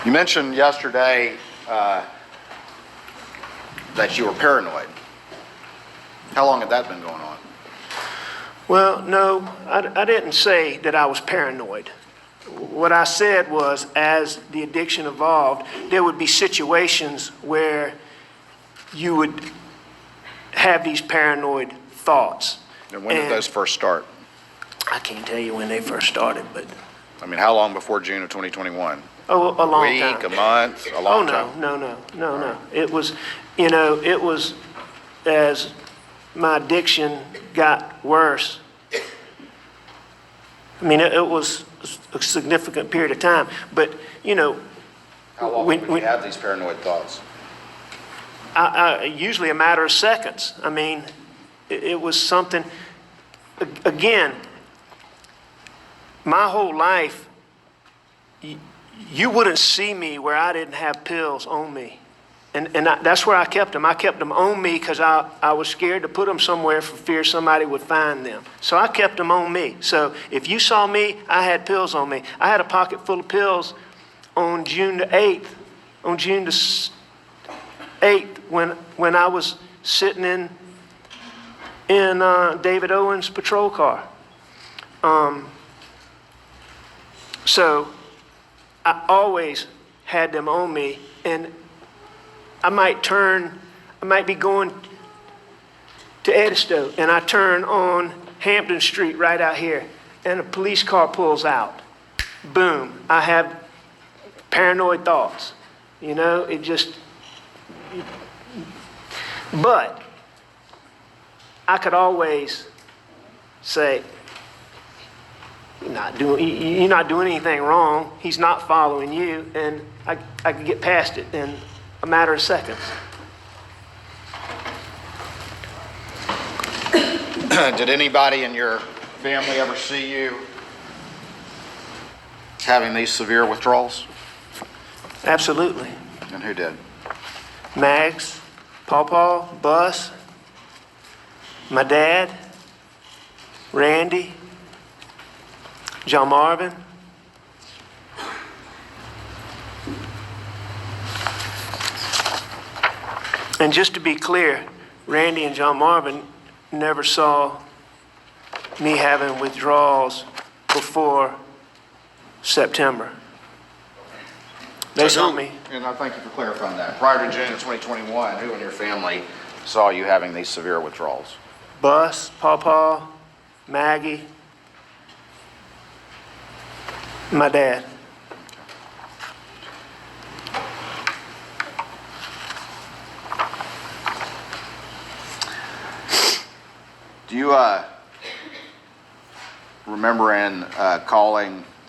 You mentioned yesterday that you were paranoid. How long had that been going on? Well, no, I didn't say that I was paranoid. What I said was, as the addiction evolved, there would be situations where you would have these paranoid thoughts. And when did those first start? I can't tell you when they first started, but I mean, how long before June of 2021? oh, a long Week, time. a month, a long time? No. It was, it was as my addiction got worse. I mean, it was a significant period of time, but, How long would you have these paranoid thoughts? usually a matter of seconds. I mean, it was something, again, my whole life, you wouldn't see me where I didn't have pills on me. And that's where I kept them. I kept them on me because I was scared to put them somewhere for fear somebody would find them. So I kept them on me. So if you saw me, I had pills on me. I had a pocket full of pills on June the 8th. On June the 8th, when I was sitting in David Owen's patrol car. So I always had them on me, and I might be going to Edisto, and I turn on Hampton Street right out here, and a police car pulls out. Boom, I have paranoid thoughts. It just, but I could always say, you're not doing anything wrong. He's not following you, and I could get past it in a matter of seconds. Did anybody in your family ever see you having these severe withdrawals? Absolutely. And who did? Mags, Paw, Bus, my dad, Randy, John Marvin. And just to be clear, Randy and John Marvin never saw me having withdrawals before September. They saw me. And I thank you for clarifying that. Prior to June of 2021, who in your family saw you having these severe withdrawals? Bus, Paw, Maggie, my dad. Do you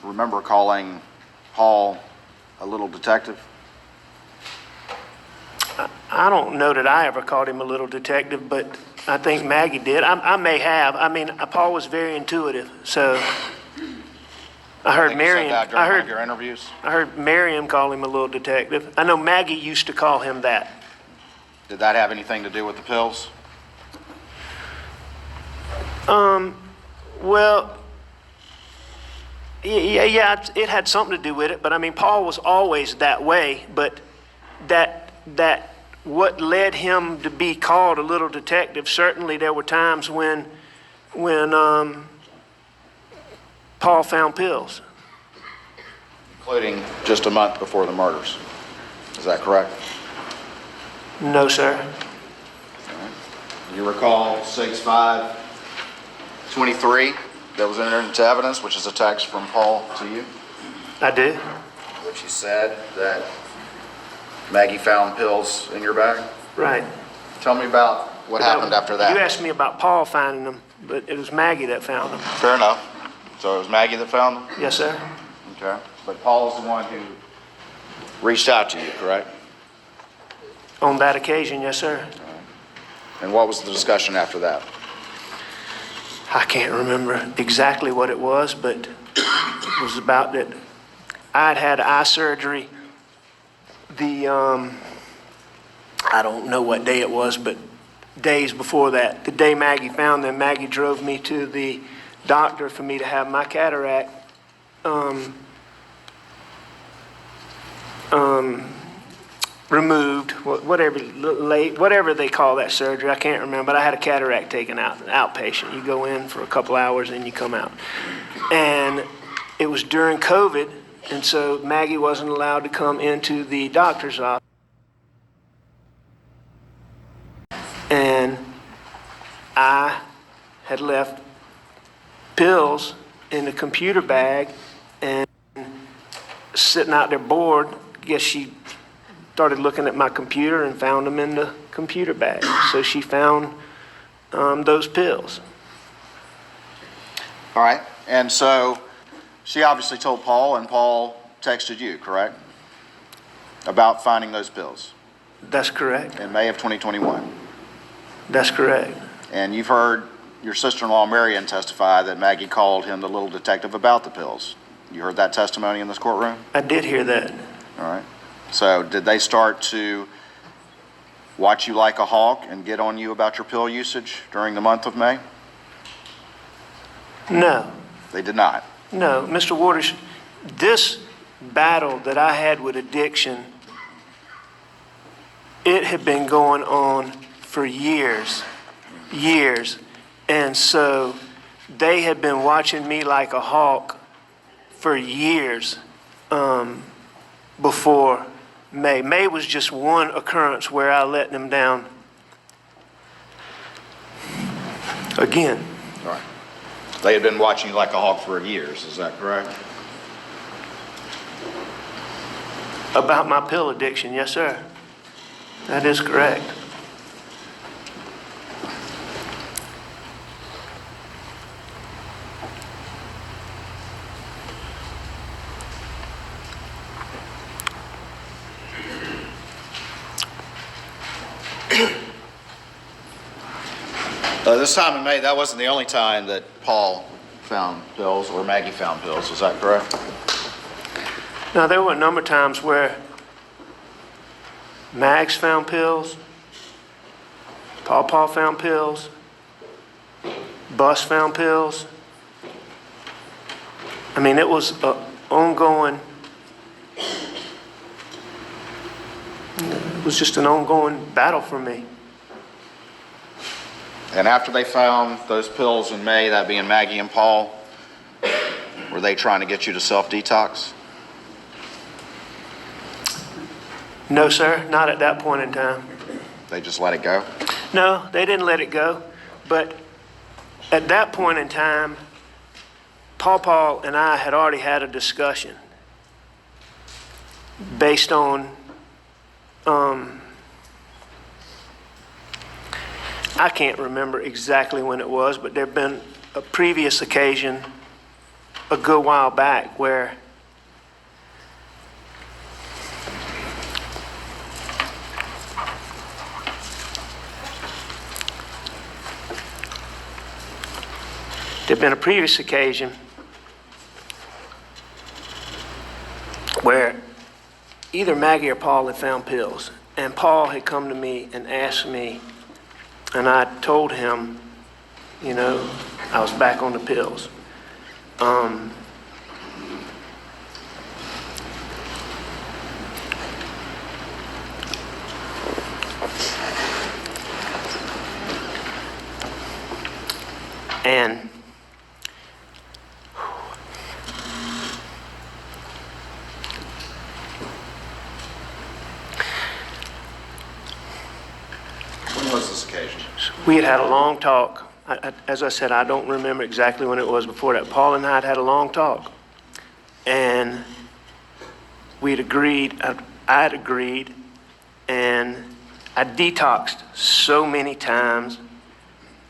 remember calling Paul a little detective? I don't know that I ever called him a little detective, but I think Maggie did. I may have. I mean, Paul was very intuitive, so I heard Miriam. You said that during one of your interviews? I heard Miriam call him a little detective. I know Maggie used to call him that. Did that have anything to do with the pills? Well, yeah, it had something to do with it, but I mean, Paul was always that way, but that what led him to be called a little detective, certainly there were times when Paul found pills. Including just a month before the murders. Is that correct? No, sir. You recall 6/5/23 that was entered into evidence, which is a text from Paul to you, I do. which he said that Maggie found pills in your bag? Right. Tell me about what happened after that. You asked me about Paul finding them, but it was Maggie that found them. Fair enough. So it was Maggie that found them? Yes, sir. Okay. But Paul's the one who reached out to you, correct? On that occasion, yes, sir. And what was the discussion after that? I can't remember exactly what it was, but it was about that I'd had eye surgery I don't know what day it was, but days before that, the day Maggie found them, Maggie drove me to the doctor for me to have my cataract removed, whatever they call that surgery. I can't remember, but I had a cataract taken out, an outpatient. You go in for a couple hours and you come out. And it was during COVID, and so Maggie wasn't allowed to come into the doctor's office. And I had left pills in the computer bag and sitting out there bored. I guess she started looking at my computer and found them in the computer bag. So she found those pills. All right, and so she obviously told Paul, and Paul texted you, correct? About finding those pills That's correct. in May of 2021. That's correct. And you've heard your sister-in-law Marion testify that Maggie called him, the little detective, about the pills. You heard that testimony in this courtroom? I did hear that. All right. So did they start to watch you like a hawk and get on you about your pill usage during the month of May? No, They did not. no, Mr. Waters, this battle that I had with addiction, it had been going on for years. And so they had been watching me like a hawk for years before May. May was just one occurrence where I let them down again. All right. They had been watching you like a hawk for years, is that correct? About my pill addiction, yes, sir. That is correct. This time in May, that wasn't the only time that Paul found pills or Maggie found pills, is that correct? Now, there were a number of times where Mags found pills, Paul found pills, Bus found pills. I mean, it was an ongoing, it was just an ongoing battle for me. And after they found those pills in May, that being Maggie and Paul, were they trying to get you to self-detox? No, sir, not at that point in time. They just let it go? No, they didn't let it go. But at that point in time, Paul and I had already had a discussion based on, I can't remember exactly when it was, but there'd been a previous occasion a good while back where there'd been a previous occasion where either Maggie or Paul had found pills, and Paul had come to me and asked me, and I told him, you know, I was back on the pills. And When was this occasion? we had had a long talk. As I said, I don't remember exactly when it was before that. Paul and I had had a long talk. And we'd agreed, I had agreed, and I detoxed so many times.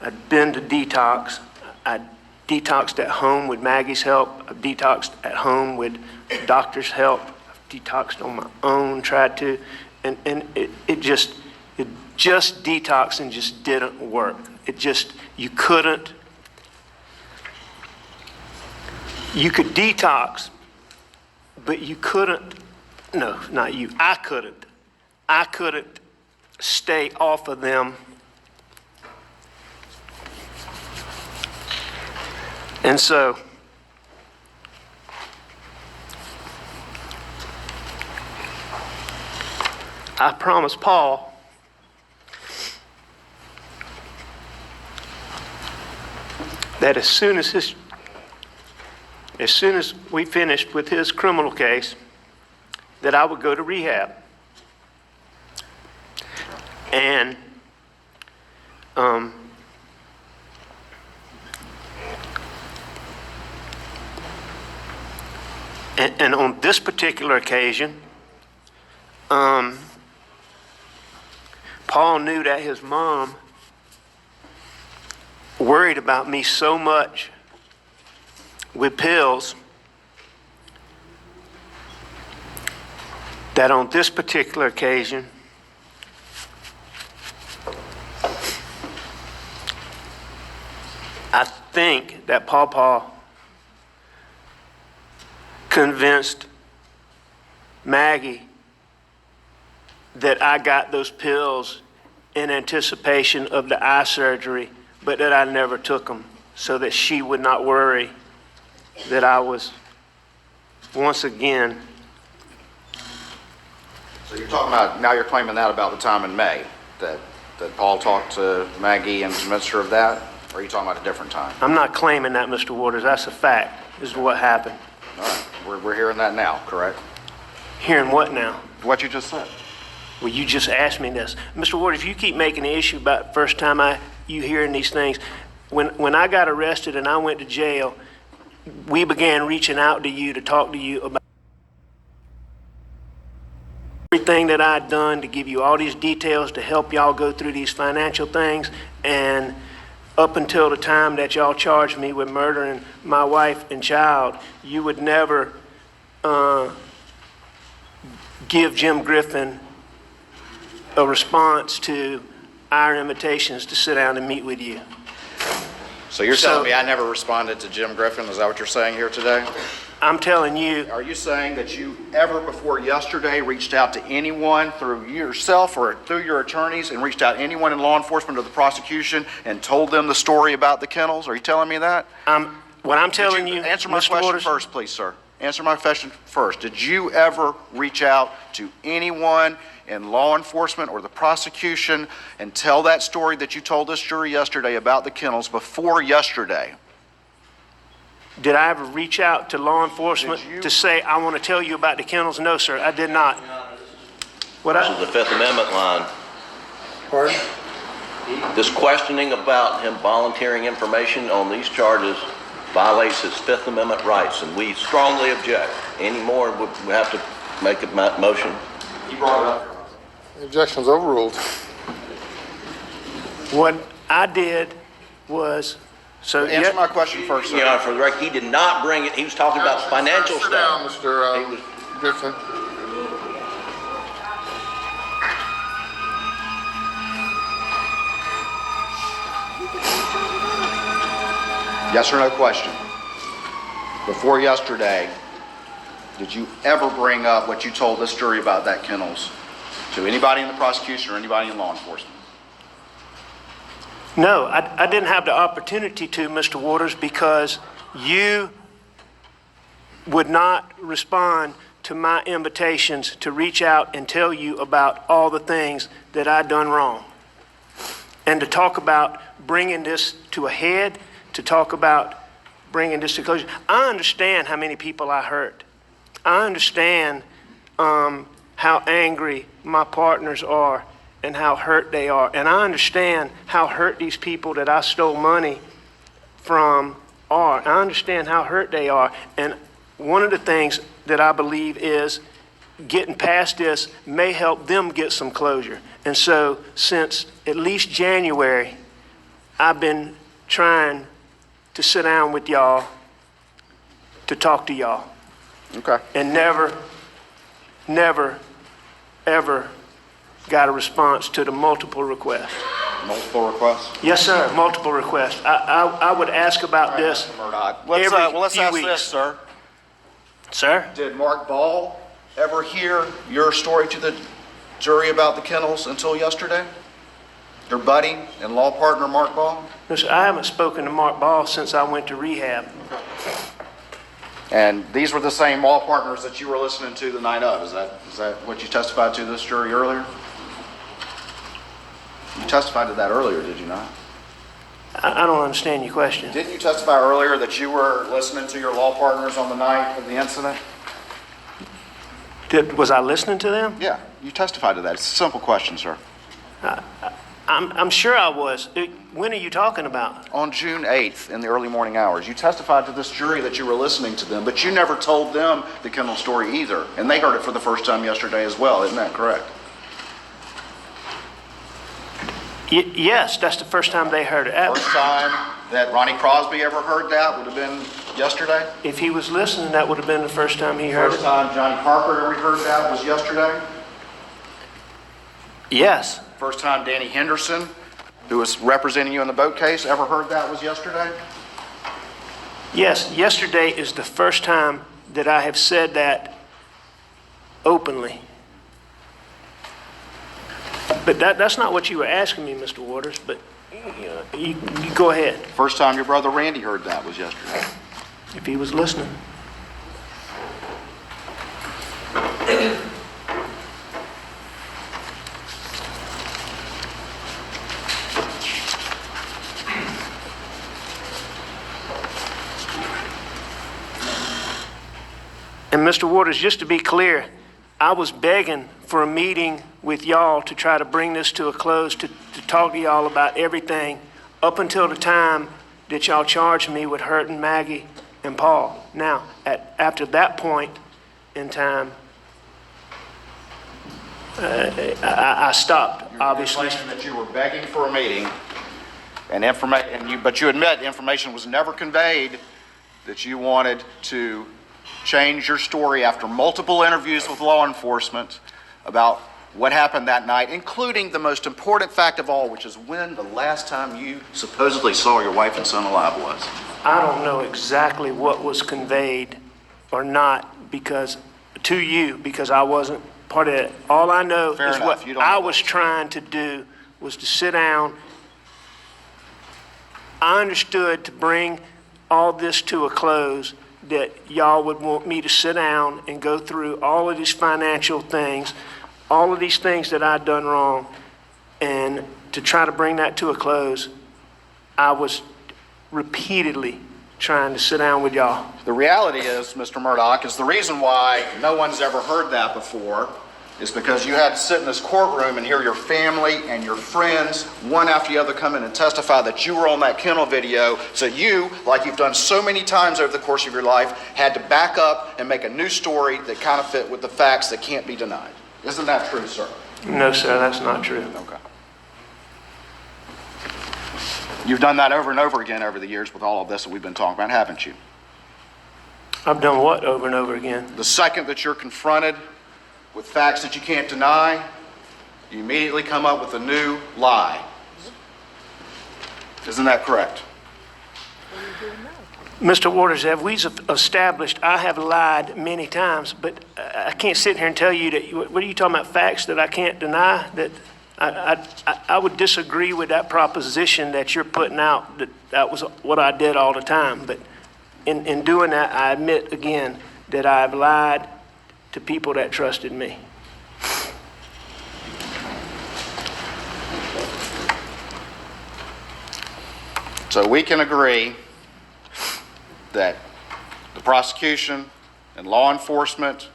I'd been to detox. I detoxed at home with Maggie's help. I detoxed at home with doctor's help. I detoxed on my own, tried to, and it just detoxing just didn't work. It just, you could detox, but you couldn't, no, not you, I couldn't stay off of them. And so, I promised Paul that as soon as we finished with his criminal case, that I would go to rehab. And and on this particular occasion, Paul knew that his mom worried about me so much with pills that on this particular occasion, I think that Paul convinced Maggie that I got those pills in anticipation of the eye surgery, but that I never took them, so that she would not worry that I was once again. So you're talking about, now you're claiming that about the time in May, that Paul talked to Maggie and convinced her of that? Or are you talking about a different time? I'm not claiming that, Mr. Waters. That's a fact. This is what happened. All right, we're hearing that now, correct? Hearing what now? What you just said. Well, you just asked me this. Mr. Waters, if you keep making the issue about the first time you hearing these things, when I got arrested and I went to jail, we began reaching out to you to talk to you about everything that I'd done, to give you all these details to help y'all go through these financial things. And up until the time that y'all charged me with murdering my wife and child, you would never give Jim Griffin a response to our invitations to sit down and meet with you. So you're telling me I never responded to Jim Griffin? Is that what you're saying here today? I'm telling you. Are you saying that you ever before yesterday reached out to anyone through yourself or through your attorneys and reached out to anyone in law enforcement or the prosecution and told them the story about the kennels? Are you telling me that? What I'm telling you, answer my Mr. question Waters, first, please, sir. Answer my question first. Did you ever reach out to anyone in law enforcement or the prosecution and tell that story that you told this jury yesterday about the kennels before yesterday? Did I ever reach out to law enforcement to say, I want to tell you about the kennels? No, sir, I did not. This is the Fifth Amendment line. Pardon? This questioning about him volunteering information on these charges violates his Fifth Amendment rights, and we strongly object. Any more, we have to make a motion. You brought it up. The objection's overruled. What I did was, Answer my question first, sir. Your Honor, for the record, he did not bring it. He was talking about financial Sit down, stuff. Mr. Griffin. Yes or no question. Before yesterday, did you ever bring up what you told this jury about that kennels to anybody in the prosecution or anybody in law enforcement? no, I didn't have the opportunity to, Mr. Waters, because you would not respond to my invitations to reach out and tell you about all the things that I'd done wrong. And to talk about bringing this to a head, to talk about bringing this to closure. I understand how many people I hurt. I understand how angry my partners are and how hurt they are. And I understand how hurt these people that I stole money from are. I understand how hurt they are. And one of the things that I believe is getting past this may help them get some closure. And so since at least January, I've been trying to sit down with y'all to talk to y'all. Okay. And never, ever got a response to the multiple requests. Multiple requests? Yes, sir, multiple requests. I would ask about this Mr. Murdaugh. Let's few ask weeks. this, sir. Sir? Did Mark Ball ever hear your story to the jury about the kennels until yesterday? Your buddy and law partner, Mark Ball? No, sir, I haven't spoken to Mark Ball since I went to rehab. And these were the same law partners that you were listening to the night of. Is that what you testified to this jury earlier? You testified to that earlier, did you not? I don't understand your question. Didn't you testify earlier that you were listening to your law partners on the night of the incident? Was I listening to them? Yeah, you testified to that. It's a simple question, sir. I'm sure I was. When are you talking about? On June 8th in the early morning hours, you testified to this jury that you were listening to them, but you never told them the kennel story either. And they heard it for the first time yesterday as well. Isn't that correct? Yes, that's the first time they heard it. First time that Ronnie Crosby ever heard that would have been yesterday? If he was listening, that would have been the first time he heard First it. time Johnny Parker ever heard that was yesterday? Yes. First time Danny Henderson, who was representing you in the boat case, ever heard that was yesterday? Yes, yesterday is the first time that I have said that openly. But that's not what you were asking me, Mr. Waters, but you go ahead, First time your brother Randy heard that was yesterday. if he was listening. And Mr. Waters, just to be clear, I was begging for a meeting with y'all to try to bring this to a close, to talk to y'all about everything up until the time that y'all charged me with hurting Maggie and Paul. Now, after that point in time, I stopped, obviously. You're claiming that you were begging for a meeting, but you admit information was never conveyed that you wanted to change your story after multiple interviews with law enforcement about what happened that night, including the most important fact of all, which is when the last time you supposedly saw your wife and son alive was. I don't know exactly what was conveyed or not because I wasn't part of it. All I know Fair is enough. what You don't I know. was trying to do was to sit down. I understood to bring all this to a close that y'all would want me to sit down and go through all of these financial things, all of these things that I'd done wrong, and to try to bring that to a close, I was repeatedly trying to sit down with y'all. The reality is, Mr. Murdaugh, is the reason why no one's ever heard that before is because you had to sit in this courtroom and hear your family and your friends, one after the other, come in and testify that you were on that kennel video. So you, like you've done so many times over the course of your life, had to back up and make a new story that kind of fit with the facts that can't be denied. Isn't that true, sir? No, sir, that's not true. Okay. You've done that over and over again over the years with all of this that we've been talking about, haven't you? I've done what over and over again? The second that you're confronted with facts that you can't deny, you immediately come up with a new lie. Isn't that correct? Mr. Waters, have we established I have lied many times, but I can't sit here and tell you that, what are you talking about, facts that I can't deny? That I would disagree with that proposition that you're putting out, that was what I did all the time. But in doing that, I admit again that I've lied to people that trusted me. So we can agree that the prosecution and law enforcement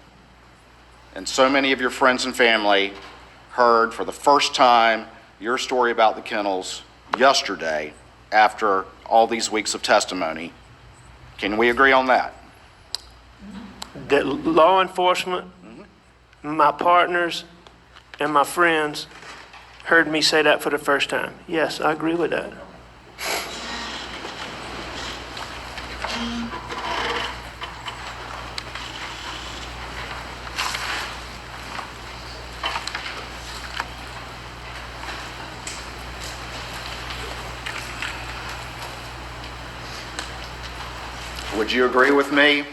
and so many of your friends and family heard for the first time your story about the kennels yesterday after all these weeks of testimony. Can we agree on that? That law enforcement, my partners, and my friends heard me say that for the first time. Yes, I agree with that. Would you agree with me?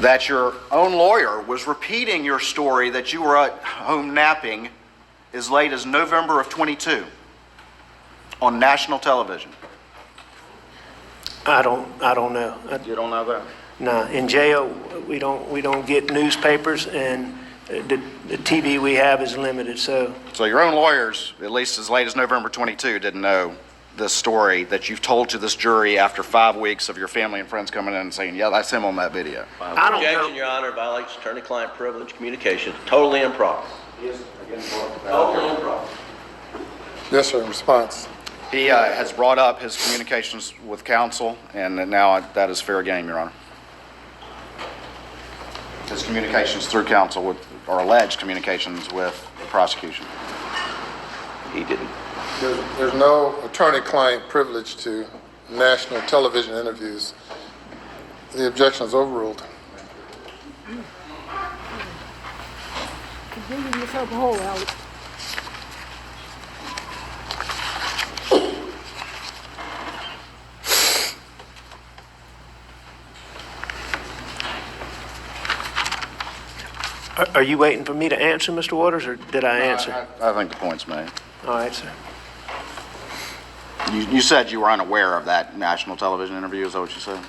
that your own lawyer was repeating your story that you were at home napping as late as November of 22 on national television? I don't know. You don't know that? No, in jail, we don't get newspapers, and the TV we have is limited, so. So your own lawyers, at least as late as November 22, didn't know this story that you've told to this jury after 5 weeks of your family and friends coming in and saying, yeah, that's him on that video. I don't know. Objection, Your Honor, violates attorney-client privilege communication. Totally improper. Totally improper. Yes, sir, response. He has brought up his communications with counsel, and now that is fair game, Your Honor. His communications through counsel with, or alleged communications with the prosecution. He didn't. There's no attorney-client privilege to national television interviews. The objection is overruled. You're digging yourself a hole, Alex. Are you waiting for me to answer, Mr. Waters, or did I answer? I think the point's made. All right, sir. You said you were unaware of that national television interview, is that what you said?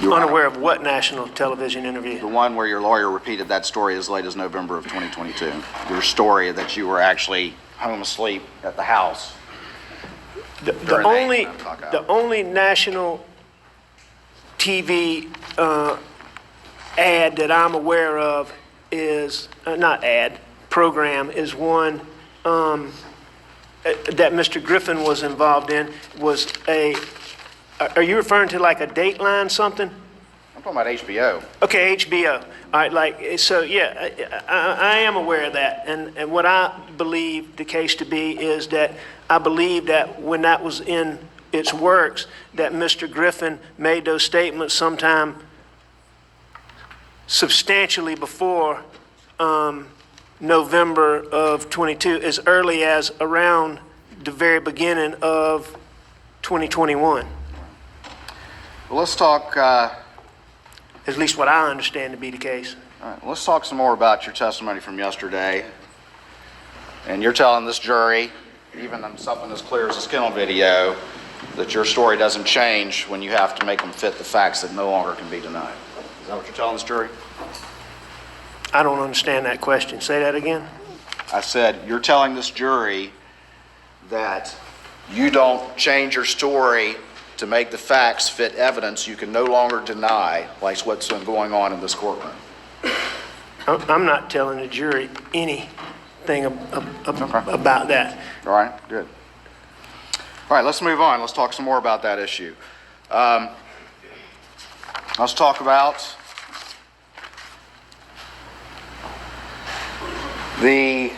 You were Unaware of what national television interview? The one where your lawyer repeated that story as late as November of 2022. Your story that you were actually home asleep at the house. The During the only, 8 o'clock hour. the only national TV ad that I'm aware of is, not ad, program, is one that Mr. Griffin was involved in, was are you referring to like a Dateline something? I'm talking about HBO. Okay, HBO. All right, like, so, yeah, I am aware of that. And what I believe the case to be is that I believe that when that was in its works, that Mr. Griffin made those statements sometime substantially before November of 22, as early as around the very beginning of 2021. Well, let's talk, At least what I understand to be the case. all right, let's talk some more about your testimony from yesterday. And you're telling this jury, even on something as clear as a kennel video, that your story doesn't change when you have to make them fit the facts that no longer can be denied. Is that what you're telling this jury? I don't understand that question. Say that again. I said, you're telling this jury that you don't change your story to make the facts fit evidence you can no longer deny, like what's been going on in this courtroom. I'm not telling the jury anything about that. All right, good. All right, let's move on. Let's talk some more about that issue. Let's talk about the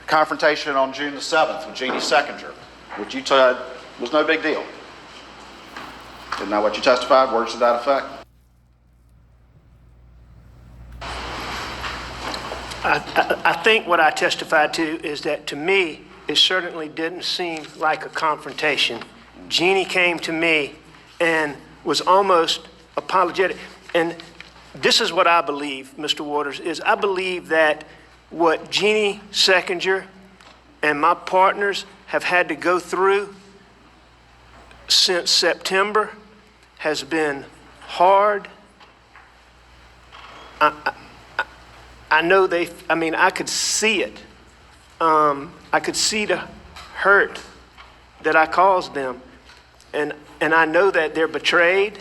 confrontation on June the 7th with Jeannie Seckinger, which you said was no big deal. Isn't that what you testified? Words to that effect? I think what I testified to is that, to me, it certainly didn't seem like a confrontation. Jeannie came to me and was almost apologetic. And this is what I believe, Mr. Waters, is I believe that what Jeannie Seckinger and my partners have had to go through since September has been hard. I know I could see it. I could see the hurt that I caused them. And I know that they're betrayed.